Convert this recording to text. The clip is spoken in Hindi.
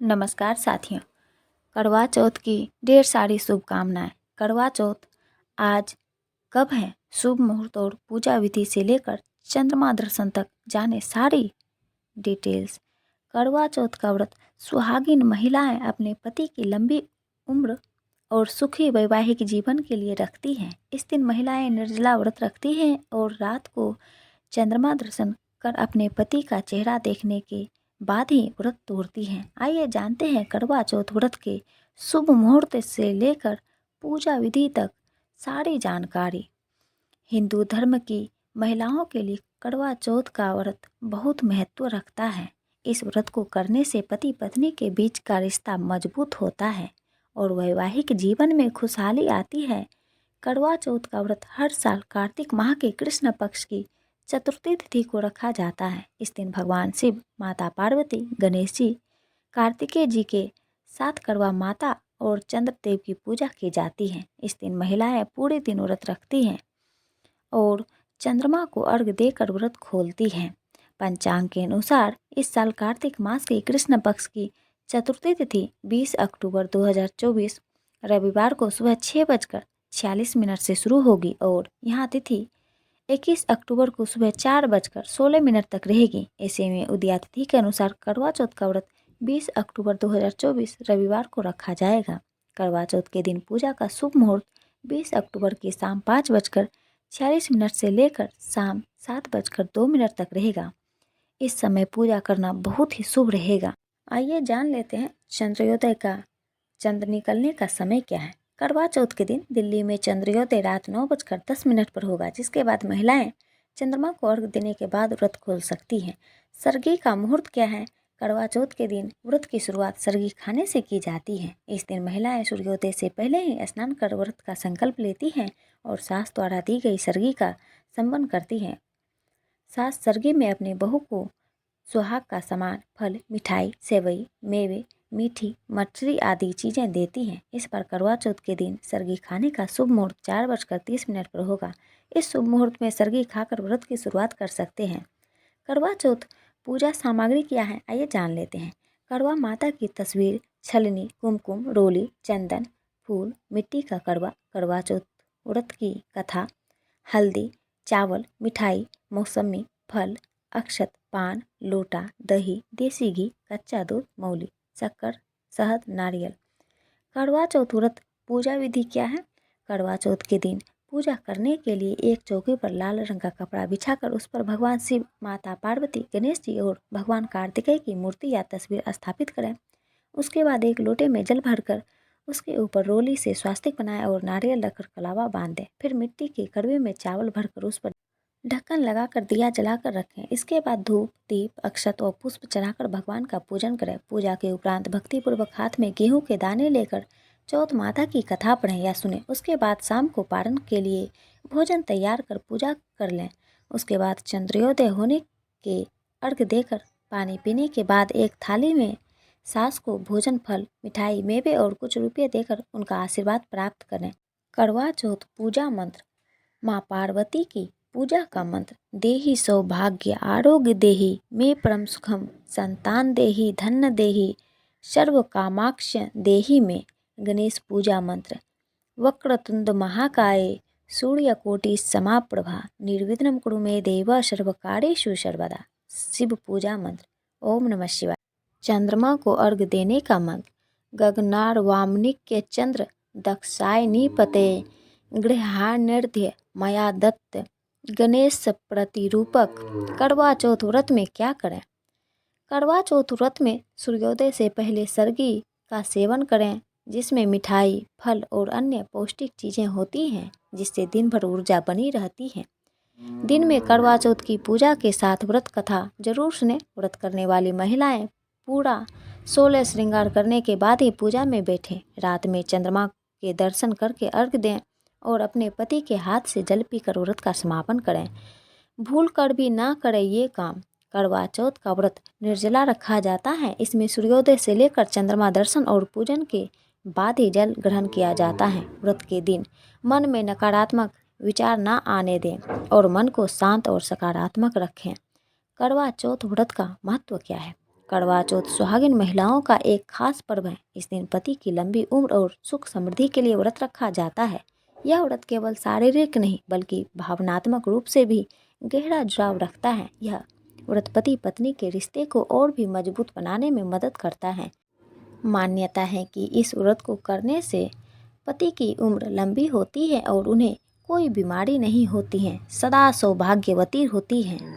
नमस्कार साथियों। करवा चौथ की ढेर सारी शुभकामनाएं। करवा चौथ आज कब है, शुभ मुहूर्त और पूजा विधि से लेकर चंद्रमा दर्शन तक जाने सारी डिटेल्स। करवा चौथ का व्रत सुहागिन महिलाएं अपने पति की लंबी उम्र और सुखी वैवाहिक जीवन के लिए रखती हैं। इस दिन महिलाएं निर्जला व्रत रखती हैं और रात को चंद्रमा दर्शन कर अपने पति का चेहरा देखने के बाद ही व्रत तोड़ती हैं। आइए जानते हैं करवा चौथ व्रत के शुभ मुहूर्त से लेकर पूजा विधि तक सारी जानकारी। हिंदू धर्म की महिलाओं के लिए करवा चौथ का व्रत बहुत महत्व रखता है। इस व्रत को करने से पति पत्नी के बीच का रिश्ता मजबूत होता है और वैवाहिक जीवन में खुशहाली आती है। करवा चौथ का व्रत हर साल कार्तिक माह के कृष्ण पक्ष की चतुर्थी तिथि को रखा जाता है। इस दिन भगवान शिव, माता पार्वती, गणेश जी, कार्तिकेय जी के साथ करवा माता और चंद्रदेव की पूजा की जाती है। इस दिन महिलाएं पूरे दिन व्रत रखती हैं और चंद्रमा को अर्घ देकर व्रत खोलती हैं। पंचांग के अनुसार इस साल कार्तिक मास की कृष्ण पक्ष की चतुर्थी तिथि 20 अक्टूबर 2024 रविवार को सुबह 6:46 से शुरू होगी और यहाँ तिथि 21 अक्टूबर को सुबह 4:16 तक रहेगी। ऐसे में उदया तिथि के अनुसार करवा चौथ का व्रत 20 अक्टूबर 2024 रविवार को रखा जाएगा। करवा चौथ के दिन पूजा का शुभ मुहूर्त 20 अक्टूबर की शाम 5:46 से लेकर शाम 7:02 तक रहेगा। इस समय पूजा करना बहुत ही शुभ रहेगा। आइए जान लेते हैं चंद्रोदय का चंद्र निकलने का समय क्या है। करवा चौथ के दिन दिल्ली में चंद्रोदय रात 9:10 पर होगा, जिसके बाद महिलाएं चंद्रमा को अर्घ देने के बाद व्रत खोल सकती हैं। सरगी का मुहूर्त क्या है। करवा चौथ के दिन व्रत की शुरुआत सरगी खाने से की जाती है। इस दिन महिलाएं सूर्योदय से पहले ही स्नान कर व्रत का संकल्प लेती हैं और सास द्वारा दी गई सरगी का संबंध करती हैं। सास सरगी में अपने बहू को सुहाग का सामान, फल, मिठाई, सेवई, मेवे, मीठी मछली आदि चीज़ें देती हैं। इस पर करवा चौथ के दिन सरगी खाने का शुभ मुहूर्त 4:30 पर होगा। इस शुभ मुहूर्त में सरगी खाकर व्रत की शुरुआत कर सकते हैं। करवा चौथ पूजा सामग्री क्या है, आइए जान लेते हैं। करवा माता की तस्वीर, छलनी, कुमकुम, रोली, चंदन, फूल, मिट्टी का करवा, करवा चौथ व्रत की कथा, हल्दी, चावल, मिठाई, मौसमी फल, अक्षत, पान, लोटा, दही, देसी घी, कच्चा दूध, मौली, शक्कर, शहद, नारियल। करवा चौथ व्रत पूजा विधि क्या है। करवा चौथ के दिन पूजा करने के लिए एक चौकी पर लाल रंग का कपड़ा बिछाकर उस पर भगवान शिव, माता पार्वती, गणेश जी और भगवान कार्तिकेय की मूर्ति या तस्वीर स्थापित करें। उसके बाद एक लोटे में जल भरकर उसके ऊपर रोली से स्वास्तिक बनाएं और नारियल रखकर कलावा बांध दें। फिर मिट्टी के कड़वे में चावल भरकर उस पर ढक्कन लगाकर दिया जलाकर रखें। इसके बाद धूप, दीप, अक्षत और पुष्प चढ़ाकर भगवान का पूजन करें। पूजा के उपरांत भक्तिपूर्वक हाथ में गेहूं के दाने लेकर चौथ माता की कथा पढ़ें या सुनें। उसके बाद शाम को पारण के लिए भोजन तैयार कर पूजा कर लें। उसके बाद चंद्रोदय होने के अर्घ देकर पानी पीने के बाद एक थाली में सास को भोजन, फल, मिठाई, मेवे और कुछ रुपये देकर उनका आशीर्वाद प्राप्त करें। करवा चौथ पूजा मंत्र। माँ पार्वती की पूजा का मंत्र, देहि सौभाग्य आरोग्य देहि मे परम सुखम, संतान देहि धन्य देहि सर्व कामाक्ष देहि में। गणेश पूजा मंत्र, वक्रतुंड महाकाय सूर्यकोटि समाप्रभा निर्विघ्नं कुरु मे देव सर्वकार्येषु सर्वदा। शिव पूजा मंत्र, ओम नमः शिवाय। चंद्रमा को अर्घ देने का मंत्र, गगनार वामनिक्य चंद्र दक्षाय निपते गृहान्यर्ध्य मया दत्त गणेश प्रतिरूपक। करवा चौथ व्रत में क्या करें। करवा चौथ व्रत में सूर्योदय से पहले सरगी का सेवन करें, जिसमें मिठाई, फल और अन्य पौष्टिक चीज़ें होती हैं, जिससे दिन भर ऊर्जा बनी रहती है। दिन में करवा चौथ की पूजा के साथ व्रत कथा जरूर सुने। व्रत करने वाली महिलाएं पूरा 16 श्रृंगार करने के बाद ही पूजा में बैठें। रात में चंद्रमा के दर्शन करके अर्घ दें और अपने पति के हाथ से जल पीकर व्रत का समापन करें। भूल कर भी ना करें ये काम। करवा चौथ का व्रत निर्जला रखा जाता है। इसमें सूर्योदय से लेकर चंद्रमा दर्शन और पूजन के बाद ही जल ग्रहण किया जाता है। व्रत के दिन मन में नकारात्मक विचार ना आने दें और मन को शांत और सकारात्मक रखें। करवा चौथ व्रत का महत्व क्या है। करवा चौथ सुहागिन महिलाओं का एक खास पर्व है। इस दिन पति की लंबी उम्र और सुख समृद्धि के लिए व्रत रखा जाता है। यह व्रत केवल शारीरिक नहीं बल्कि भावनात्मक रूप से भी गहरा जुड़ाव रखता है। यह व्रत पति पत्नी के रिश्ते को और भी मजबूत बनाने में मदद करता है। मान्यता है कि इस व्रत को करने से पति की उम्र लंबी होती है और उन्हें कोई बीमारी नहीं होती है, सदा सौभाग्यवती होती हैं।